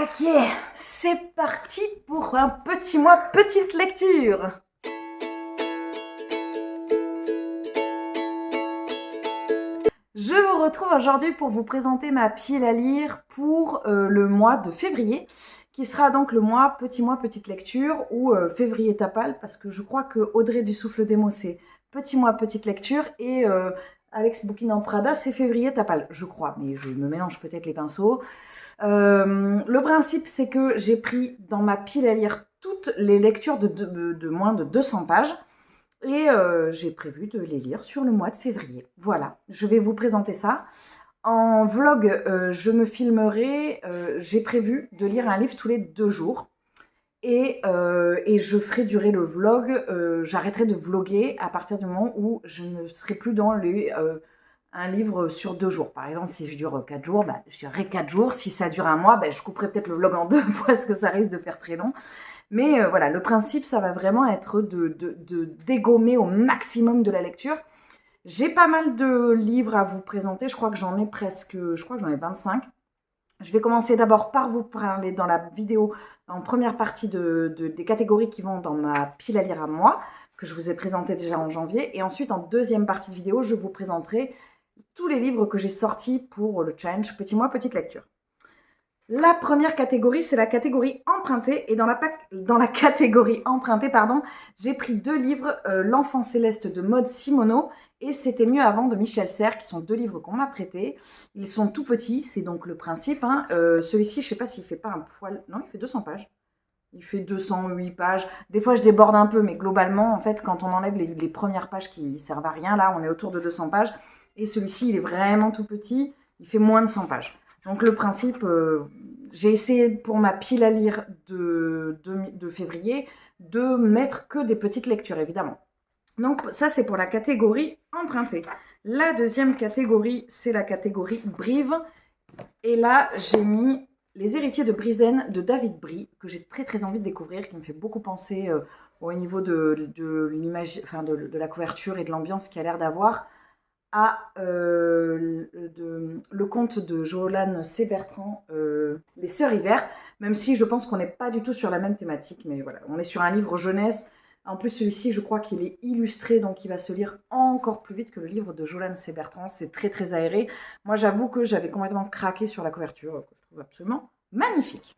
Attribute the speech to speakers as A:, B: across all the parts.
A: Ok, c'est parti pour un petit mois petite lecture. Je vous retrouve aujourd'hui pour vous présenter ma pile à lire pour le mois de février, qui sera donc le mois petite lecture ou février tapal, parce que je crois que Audrey du Souffle des mots c'est petit mois petite lecture et Alex Bouquin en Prada c'est février tapal, je crois, mais je me mélange peut-être les pinceaux. Le principe c'est que j'ai pris dans ma pile à lire toutes les lectures de moins de 200 pages. Et j'ai prévu de les lire sur le mois de février. Voilà, je vais vous présenter ça. En vlog, je me filmerai, j'ai prévu de lire un livre tous les 2 jours. Et je ferai durer le vlog, j'arrêterai de vlogger à partir du moment où je ne serai plus dans un livre sur 2 jours. Par exemple, si je dure 4 jours, bah, je dirai 4 jours. Si ça dure un mois, bah, je couperai peut-être le vlog en 2 parce que ça risque de faire très long. Mais voilà, le principe, ça va vraiment être de dégommer au maximum de la lecture. J'ai pas mal de livres à vous présenter, je crois que j'en ai 25. Je vais commencer d'abord par vous parler dans la vidéo, en première partie des catégories qui vont dans ma pile à lire à moi, que je vous ai présenté déjà en janvier. Et ensuite, en deuxième partie de vidéo, je vous présenterai tous les livres que j'ai sortis pour le challenge Petit Mois, Petite Lecture. La première catégorie, c'est la catégorie empruntée. Et dans la catégorie empruntée, j'ai pris 2 livres, L'Enfant Céleste de Maud Simoneau et C'était mieux avant de Michel Serres, qui sont 2 livres qu'on m'a prêtés. Ils sont tout petits, c'est donc le principe. Celui-ci, je ne sais pas s'il fait pas un poil... Non, il fait 200 pages. Il fait 208 pages. Des fois, je déborde un peu, mais globalement, en fait, quand on enlève les premières pages qui servent à rien, là, on est autour de 200 pages. Et celui-ci, il est vraiment tout petit. Il fait moins de 100 pages. Donc, le principe, j'ai essayé pour ma pile à lire de février de mettre que des petites lectures, évidemment. Donc, ça, c'est pour la catégorie empruntée. La deuxième catégorie, c'est la catégorie Brive. Et là, j'ai mis Les Héritiers de Brizen de David Brie, que j'ai très très envie de découvrir, qui me fait beaucoup penser au niveau de l'image, enfin de la couverture et de l'ambiance qu'il a l'air d'avoir, à le conte de Jolanne C. Bertrand, Les Sœurs Hiver, même si je pense qu'on n'est pas du tout sur la même thématique, mais voilà, on est sur un livre jeunesse. En plus, celui-ci, je crois qu'il est illustré, donc il va se lire encore plus vite que le livre de Jolanne C. Bertrand. C'est très, très aéré. Moi, j'avoue que j'avais complètement craqué sur la couverture, que je trouve absolument magnifique.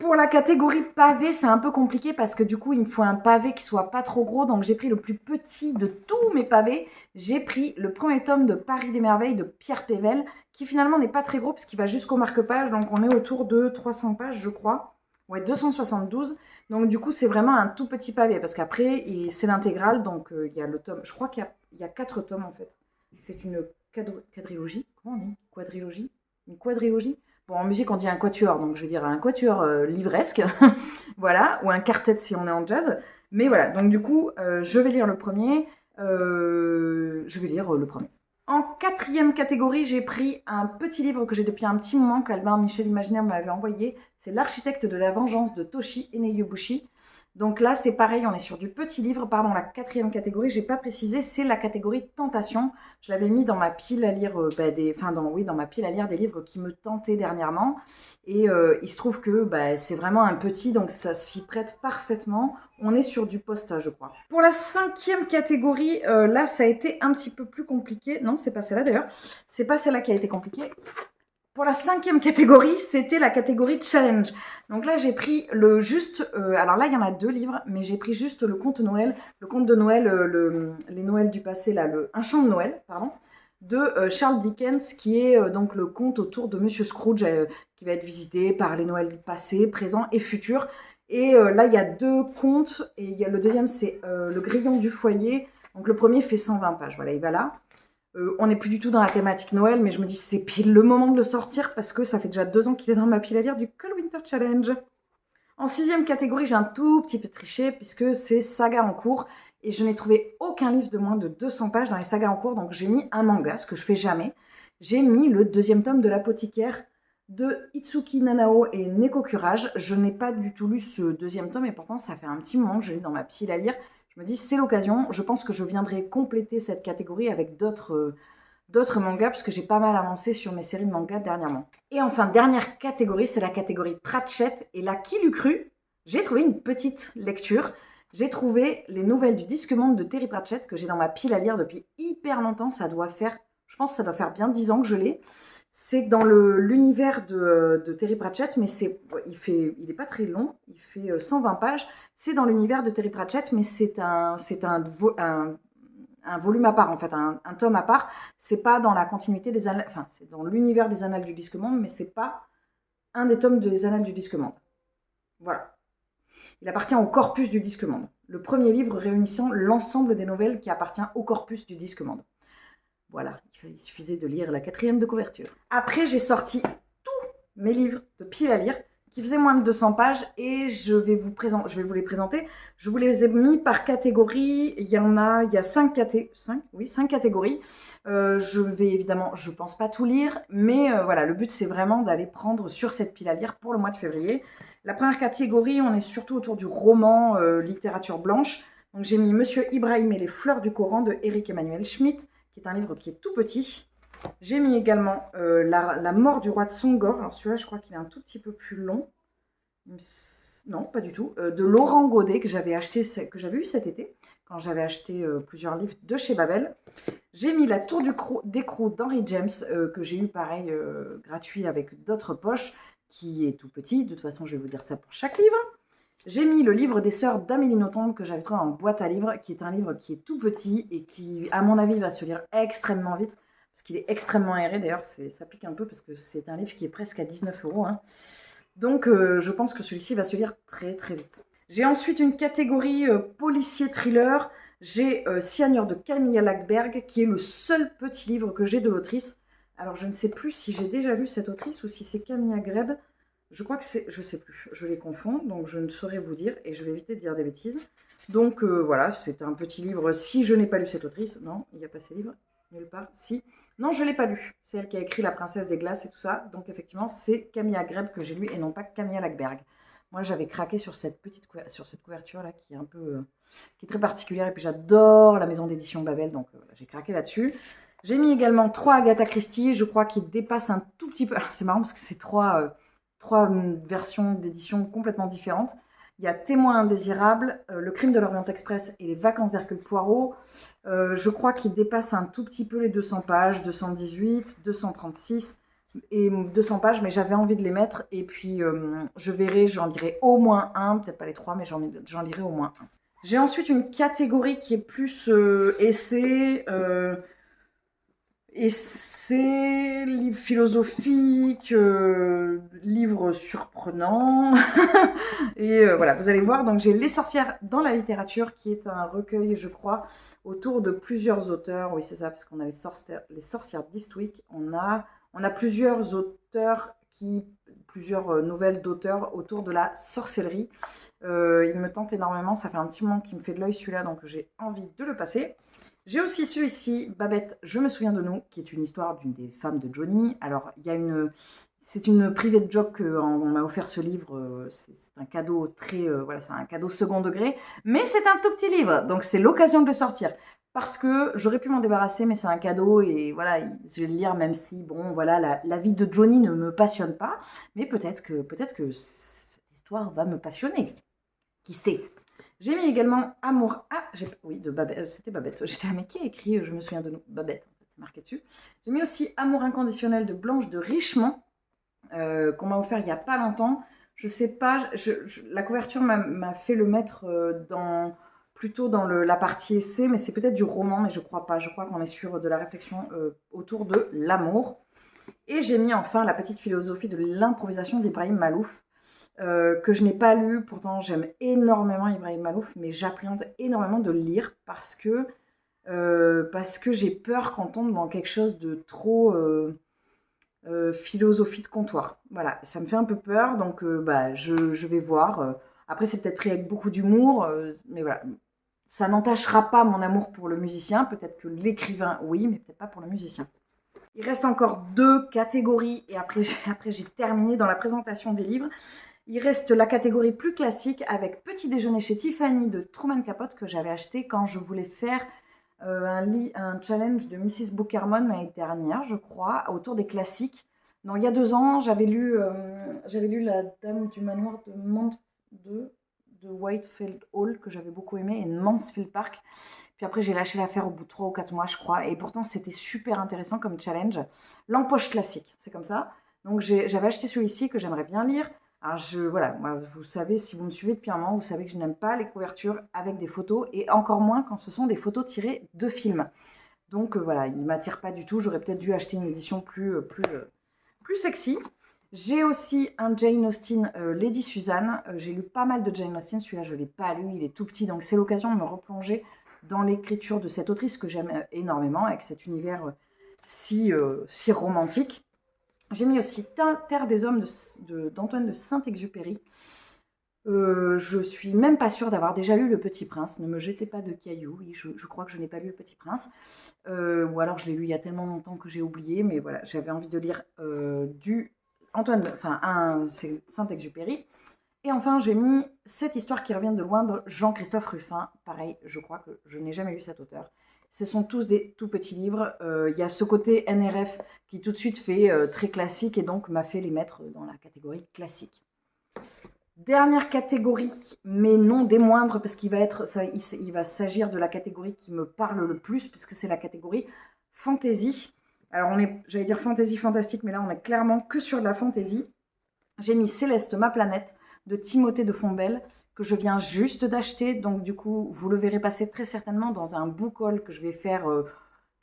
A: Pour la catégorie pavé, c'est un peu compliqué parce que du coup, il me faut un pavé qui soit pas trop gros. Donc, j'ai pris le plus petit de tous mes pavés. J'ai pris le premier tome de Paris des Merveilles de Pierre Pével, qui finalement n'est pas très gros parce qu'il va jusqu'au marque-page. Donc, on est autour de 300 pages, je crois. Ouais, 272. Donc, du coup, c'est vraiment un tout petit pavé parce qu'après, c'est l'intégrale. Donc, il y a le tome. Je crois qu'il y a 4 tomes en fait. C'est une quadrilogie. Comment on dit? Quadrilogie? Une quadrilogie? Bon, en musique, on dit un quatuor, donc je vais dire un quatuor livresque, voilà, ou un quartet si on est en jazz. Mais voilà, donc du coup, je vais lire le premier. En quatrième catégorie, j'ai pris un petit livre que j'ai depuis un petit moment, qu'Albin Michel Imaginaire m'avait envoyé. C'est L'architecte de la vengeance de Toshi Eneyobushi. Donc là, c'est pareil, on est sur du petit livre. Pardon, la quatrième catégorie, j'ai pas précisé, c'est la catégorie tentation. Je l'avais mis dans ma pile à lire, dans ma pile à lire des livres qui me tentaient dernièrement. Et il se trouve que c'est vraiment un petit, donc ça s'y prête parfaitement. On est sur du posta, je crois. Pour la cinquième catégorie, là, ça a été un petit peu plus compliqué. Non, c'est pas celle-là d'ailleurs. C'est pas celle-là qui a été compliquée. Pour la cinquième catégorie, c'était la catégorie challenge. Donc là, j'ai pris alors là, il y en a 2 livres, mais j'ai pris juste le conte de Noël, les Noëls du passé, là, Un chant de Noël, pardon, de Charles Dickens, qui est donc le conte autour de Monsieur Scrooge, qui va être visité par les Noëls du passé, présent et futur. Et là, il y a 2 contes, et le deuxième, c'est Le Grillon du foyer. Donc le premier fait 120 pages, voilà, il va là. On n'est plus du tout dans la thématique Noël, mais je me dis c'est pile le moment de le sortir parce que ça fait déjà 2 ans qu'il est dans ma pile à lire du Cold Winter Challenge. En sixième catégorie, j'ai un tout petit peu triché puisque c'est saga en cours et je n'ai trouvé aucun livre de moins de 200 pages dans les sagas en cours, donc j'ai mis un manga, ce que je fais jamais. J'ai mis le 2e tome de L'apothicaire de Itsuki Nanao et Neko Kurage. Je n'ai pas du tout lu ce 2e tome et pourtant ça fait un petit moment que je l'ai dans ma pile à lire. Je me dis, c'est l'occasion. Je pense que je viendrai compléter cette catégorie avec d'autres d'autres mangas parce que j'ai pas mal avancé sur mes séries de mangas dernièrement. Et enfin, dernière catégorie, c'est la catégorie Pratchett. Et là, qui l'eût cru? J'ai trouvé une petite lecture. J'ai trouvé les nouvelles du Disque Monde de Terry Pratchett que j'ai dans ma pile à lire depuis hyper longtemps. Je pense que ça doit faire bien 10 ans que je l'ai. C'est dans l'univers de Terry Pratchett, mais il est pas très long, il fait 120 pages. C'est dans l'univers de Terry Pratchett, mais c'est un volume à part, en fait, un tome à part. C'est pas dans la continuité des annales, enfin, c'est dans l'univers des annales du Disque Monde, mais c'est pas un des tomes des annales du Disque Monde. Voilà. Il appartient au corpus du Disque Monde. Le premier livre réunissant l'ensemble des nouvelles qui appartient au corpus du Disque Monde. Voilà, il suffisait de lire la 4e de couverture. Après, j'ai sorti tous mes livres de pile à lire qui faisaient moins de 200 pages et je vais vous les présenter. Je vous les ai mis par catégorie. Il y a 5 catégories. Je vais évidemment, je pense pas tout lire, mais voilà, le but c'est vraiment d'aller prendre sur cette pile à lire pour le mois de février. La première catégorie, on est surtout autour du roman littérature blanche. Donc j'ai mis Monsieur Ibrahim et les fleurs du Coran de Éric Emmanuel Schmitt, qui est un livre qui est tout petit. J'ai mis également la mort du roi de Songor. Alors celui-là, je crois qu'il est un tout petit peu plus long. Non, pas du tout. De Laurent Godet, que j'avais eu cet été, quand j'avais acheté plusieurs livres de chez Babel. J'ai mis La tour d'écrou d'Henry James, que j'ai eu pareil, gratuit avec d'autres poches, qui est tout petit. De toute façon, je vais vous dire ça pour chaque livre. J'ai mis le livre des sœurs d'Amélie Nothomb que j'avais trouvé en boîte à livres, qui est un livre qui est tout petit et qui, à mon avis, va se lire extrêmement vite, parce qu'il est extrêmement aéré. D'ailleurs, ça pique un peu parce que c'est un livre qui est presque à 19 €. Hein. Donc, je pense que celui-ci va se lire très très vite. J'ai ensuite une catégorie policier-thriller. J'ai Cyanure de Camilla Lackberg, qui est le seul petit livre que j'ai de l'autrice. Alors, je ne sais plus si j'ai déjà lu cette autrice ou si c'est Camilla Greb. Je crois que je sais plus, je les confonds, donc je ne saurais vous dire et je vais éviter de dire des bêtises. Donc voilà, c'est un petit livre. Si je n'ai pas lu cette autrice, non, il n'y a pas ces livres, nulle part. Si, non, je ne l'ai pas lu. C'est elle qui a écrit La Princesse des Glaces et tout ça. Donc effectivement, c'est Camilla Greb que j'ai lu et non pas Camilla Lackberg. Moi, j'avais craqué sur cette couverture là qui est un peu, qui est très particulière et puis j'adore la maison d'édition Babel, donc voilà, j'ai craqué là-dessus. J'ai mis également 3 Agatha Christie, je crois qu'ils dépassent un tout petit peu. Alors c'est marrant parce que c'est trois versions d'édition complètement différentes. Il y a Témoin indésirable, Le crime de l'Orient Express et Les vacances d'Hercule Poirot. Je crois qu'ils dépassent un tout petit peu les 200 pages, 218, 236 et 200 pages, mais j'avais envie de les mettre. Et puis, je verrai, j'en lirai au moins un, peut-être pas les 3, mais j'en lirai au moins un. J'ai ensuite une catégorie qui est plus essai, livres philosophiques, livres surprenants. Et voilà, vous allez voir. Donc, j'ai Les sorcières dans la littérature, qui est un recueil, je crois, autour de plusieurs auteurs. Oui, c'est ça, parce qu'on a les sorcières d'Eastwick. On a plusieurs auteurs plusieurs nouvelles d'auteurs autour de la sorcellerie. Il me tente énormément. Ça fait un petit moment qu'il me fait de l'œil celui-là, donc j'ai envie de le passer. J'ai aussi celui-ci, Babette, je me souviens de nous, qui est une histoire d'une des femmes de Johnny. Alors, c'est une private joke qu'on m'a offert ce livre. C'est un cadeau voilà, c'est un cadeau second degré, mais c'est un tout petit livre, donc c'est l'occasion de le sortir. Parce que j'aurais pu m'en débarrasser, mais c'est un cadeau et voilà, je vais le lire même si, bon, voilà, la vie de Johnny ne me passionne pas, mais peut-être que cette histoire va me passionner. Qui sait? J'ai mis également Amour. Oui, de Babette. C'était Babette. J'étais mais qui a écrit Je me souviens de nous. Babette, en fait, c'est marqué dessus. J'ai mis aussi Amour inconditionnel de Blanche de Richemont, qu'on m'a offert il n'y a pas longtemps. Je sais pas, la couverture m'a fait le mettre plutôt dans la partie essai, mais c'est peut-être du roman, mais je crois pas. Je crois qu'on est sur de la réflexion autour de l'amour. Et j'ai mis enfin La petite philosophie de l'improvisation d'Ibrahim Malouf, que je n'ai pas lu. Pourtant, j'aime énormément Ibrahim Malouf, mais j'appréhende énormément de le lire parce que j'ai peur qu'on tombe dans quelque chose de trop philosophie de comptoir. Voilà, ça me fait un peu peur, donc je vais voir. Après, c'est peut-être pris avec beaucoup d'humour, mais voilà. Ça n'entachera pas mon amour pour le musicien. Peut-être que l'écrivain, oui, mais peut-être pas pour le musicien. Il reste encore 2 catégories et après j'ai terminé dans la présentation des livres. Il reste la catégorie plus classique avec Petit déjeuner chez Tiffany de Truman Capote que j'avais acheté quand je voulais faire un challenge de Mrs. Bookermon l'année dernière, je crois, autour des classiques. Donc, il y a 2 ans, j'avais lu La Dame du Manoir de Whitefield Hall, que j'avais beaucoup aimé, et Mansfield Park. Puis après, j'ai lâché l'affaire au bout de 3 ou 4 mois, je crois. Et pourtant, c'était super intéressant comme challenge. L'empoche classique, c'est comme ça. Donc, j'avais acheté celui-ci que j'aimerais bien lire. Alors, voilà, moi, vous savez, si vous me suivez depuis un moment, vous savez que je n'aime pas les couvertures avec des photos, et encore moins quand ce sont des photos tirées de films. Donc, voilà, il ne m'attire pas du tout. J'aurais peut-être dû acheter une édition plus sexy. J'ai aussi un Jane Austen, Lady Susan. J'ai lu pas mal de Jane Austen. Celui-là, je ne l'ai pas lu. Il est tout petit. Donc, c'est l'occasion de me replonger dans l'écriture de cette autrice que j'aime énormément, avec cet univers si romantique. J'ai mis aussi Terre des Hommes d'Antoine de Saint-Exupéry. Je suis même pas sûre d'avoir déjà lu Le Petit Prince. Ne me jetez pas de cailloux. Oui, je crois que je n'ai pas lu Le Petit Prince. Ou alors je l'ai lu il y a tellement longtemps que j'ai oublié. Mais voilà, j'avais envie de lire c'est Saint-Exupéry. Et enfin, j'ai mis Cette histoire qui revient de loin de Jean-Christophe Ruffin. Pareil, je crois que je n'ai jamais lu cet auteur. Ce sont tous des tout petits livres. Il y a ce côté NRF qui tout de suite fait très classique et donc m'a fait les mettre dans la catégorie classique. Dernière catégorie, mais non des moindres, parce qu'il va s'agir de la catégorie qui me parle le plus, puisque c'est la catégorie fantasy. Alors, j'allais dire fantasy fantastique, mais là, on est clairement que sur de la fantasy. J'ai mis Céleste, ma planète, de Timothée de Fombelle, que je viens juste d'acheter. Donc, du coup, vous le verrez passer très certainement dans un book haul que je vais faire.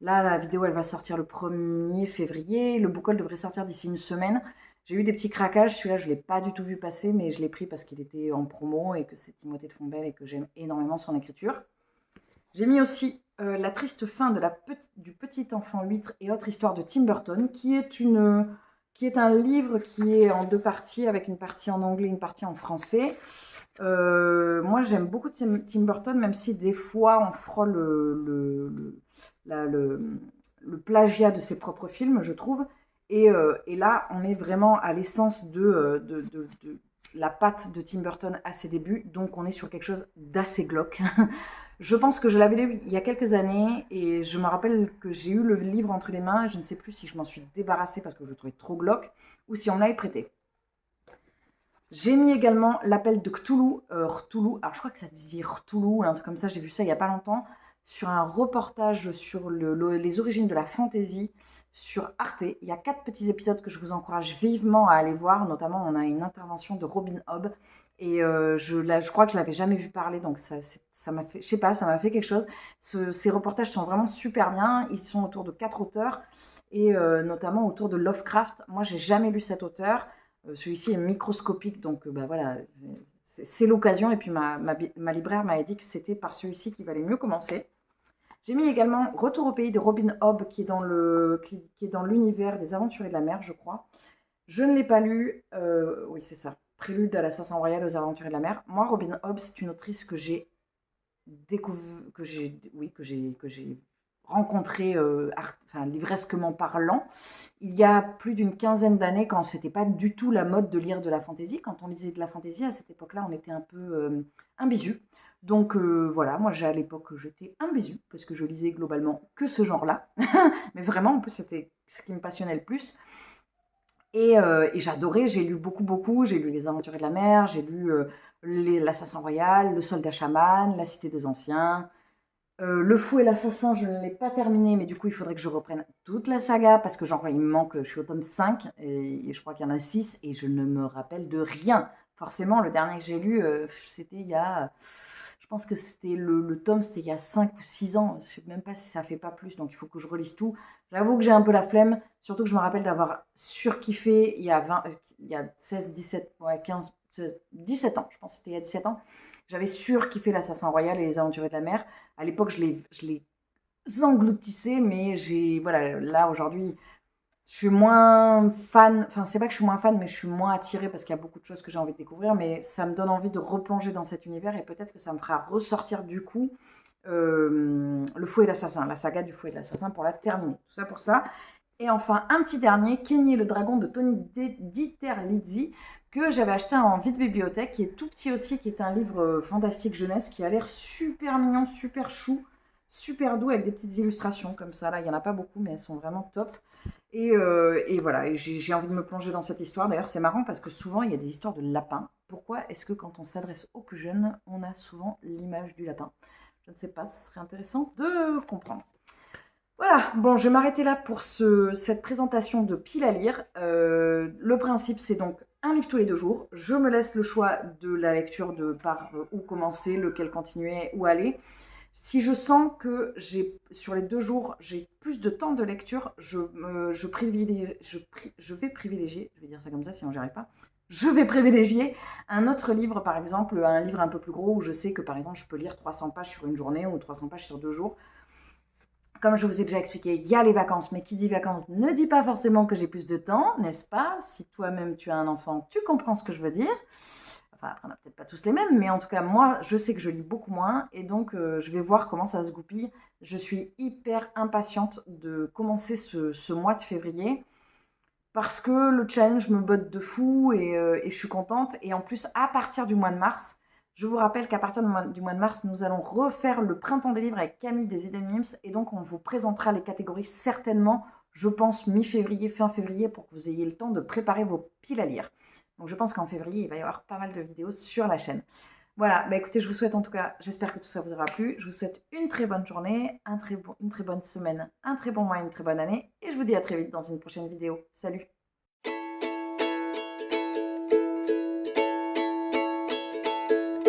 A: Là, la vidéo, elle va sortir le 1er février. Le book haul devrait sortir d'ici une semaine. J'ai eu des petits craquages. Celui-là, je ne l'ai pas du tout vu passer, mais je l'ai pris parce qu'il était en promo et que c'est Timothée de Fombelle et que j'aime énormément son écriture. J'ai mis aussi La triste fin du petit enfant huître et autres histoires de Tim Burton, qui est un livre qui est en 2 parties, avec une partie en anglais et une partie en français. Moi, j'aime beaucoup Tim Burton, même si des fois on frôle le plagiat de ses propres films, je trouve. Et là, on est vraiment à l'essence de la patte de Tim Burton à ses débuts, donc on est sur quelque chose d'assez glauque. Je pense que je l'avais lu il y a quelques années et je me rappelle que j'ai eu le livre entre les mains. Je ne sais plus si je m'en suis débarrassée parce que je le trouvais trop glauque ou si on me l'avait prêté. J'ai mis également L'appel de Cthulhu, alors je crois que ça se dit Cthulhu, un truc comme ça, j'ai vu ça il n'y a pas longtemps, sur un reportage sur les origines de la fantasy sur Arte. Il y a 4 petits épisodes que je vous encourage vivement à aller voir, notamment on a une intervention de Robin Hobb, et je crois que je l'avais jamais vu parler, donc ça m'a fait, je sais pas, ça m'a fait quelque chose. Ces reportages sont vraiment super bien, ils sont autour de 4 auteurs, et notamment autour de Lovecraft. Moi, j'ai jamais lu cet auteur. Celui-ci est microscopique, donc voilà, c'est l'occasion. Et puis ma libraire m'avait dit que c'était par celui-ci qu'il valait mieux commencer. J'ai mis également Retour au pays de Robin Hobb, qui est dans l'univers des Aventuriers de la mer, je crois. Je ne l'ai pas lu. Oui, c'est ça. Prélude à l'Assassin Royal aux Aventuriers de la mer. Moi, Robin Hobb, c'est une autrice que j'ai découvert, que j'ai rencontré, livresquement parlant, il y a plus d'une quinzaine d'années, quand c'était pas du tout la mode de lire de la fantaisie. Quand on lisait de la fantaisie, à cette époque-là, on était un peu un bisu. Donc voilà, moi à l'époque, j'étais un bisu, parce que je lisais globalement que ce genre-là. Mais vraiment, en plus, c'était ce qui me passionnait le plus. Et j'adorais, j'ai lu beaucoup, j'ai lu Les Aventuriers de la mer, j'ai lu L'Assassin Royal, Le Soldat Chaman, La Cité des Anciens, Le Fou et l'Assassin, je ne l'ai pas terminé, mais du coup, il faudrait que je reprenne toute la saga, parce que genre, il me manque, je suis au tome 5, et je crois qu'il y en a 6, et je ne me rappelle de rien. Forcément, le dernier que j'ai lu, c'était il y a... Je pense que c'était le tome, c'était il y a 5 ou 6 ans. Je ne sais même pas si ça fait pas plus, donc il faut que je relise tout. J'avoue que j'ai un peu la flemme, surtout que je me rappelle d'avoir surkiffé il y a 16, 17, ouais, 15, 16, 17 ans, je pense que c'était il y a 17 ans. J'avais surkiffé l'Assassin Royal et les Aventuriers de la mer. À l'époque, je les engloutissais, mais voilà, là, aujourd'hui, je suis moins fan. Enfin, c'est pas que je suis moins fan, mais je suis moins attirée parce qu'il y a beaucoup de choses que j'ai envie de découvrir. Mais ça me donne envie de replonger dans cet univers et peut-être que ça me fera ressortir du coup Le Fou et l'Assassin, la saga du Fou et de l'Assassin pour la terminer. Tout ça pour ça. Et enfin, un petit dernier, Kenny et le dragon de Tony Diterlizzi, que j'avais acheté en vide bibliothèque, qui est tout petit aussi, qui est un livre fantastique jeunesse, qui a l'air super mignon, super chou, super doux avec des petites illustrations comme ça. Là, il n'y en a pas beaucoup, mais elles sont vraiment top. Et voilà, et j'ai envie de me plonger dans cette histoire. D'ailleurs, c'est marrant parce que souvent, il y a des histoires de lapins. Pourquoi est-ce que quand on s'adresse aux plus jeunes, on a souvent l'image du lapin? Je ne sais pas, ce serait intéressant de comprendre. Voilà, bon, je vais m'arrêter là pour cette présentation de pile à lire. Le principe, c'est donc un livre tous les 2 jours. Je me laisse le choix de la lecture de par où commencer, lequel continuer, où aller. Si je sens que sur les 2 jours, j'ai plus de temps de lecture, je vais privilégier, je vais dire ça comme ça, sinon j'y arrive pas. Je vais privilégier un autre livre, par exemple, un livre un peu plus gros où je sais que, par exemple, je peux lire 300 pages sur une journée ou 300 pages sur 2 jours. Comme je vous ai déjà expliqué, il y a les vacances, mais qui dit vacances ne dit pas forcément que j'ai plus de temps, n'est-ce pas? Si toi-même tu as un enfant, tu comprends ce que je veux dire. Enfin, après, on n'a peut-être pas tous les mêmes, mais en tout cas, moi, je sais que je lis beaucoup moins, et donc je vais voir comment ça se goupille. Je suis hyper impatiente de commencer ce mois de février, parce que le challenge me botte de fou, et je suis contente. Et en plus, à partir du mois de mars, je vous rappelle qu'à partir du mois de mars, nous allons refaire le printemps des livres avec Camille des Hidden Mims, et donc on vous présentera les catégories certainement, je pense, mi-février, fin février, pour que vous ayez le temps de préparer vos piles à lire. Donc je pense qu'en février, il va y avoir pas mal de vidéos sur la chaîne. Voilà, bah écoutez, je vous souhaite en tout cas, j'espère que tout ça vous aura plu. Je vous souhaite une très bonne journée, une très bonne semaine, un très bon mois, une très bonne année. Et je vous dis à très vite dans une prochaine vidéo. Salut!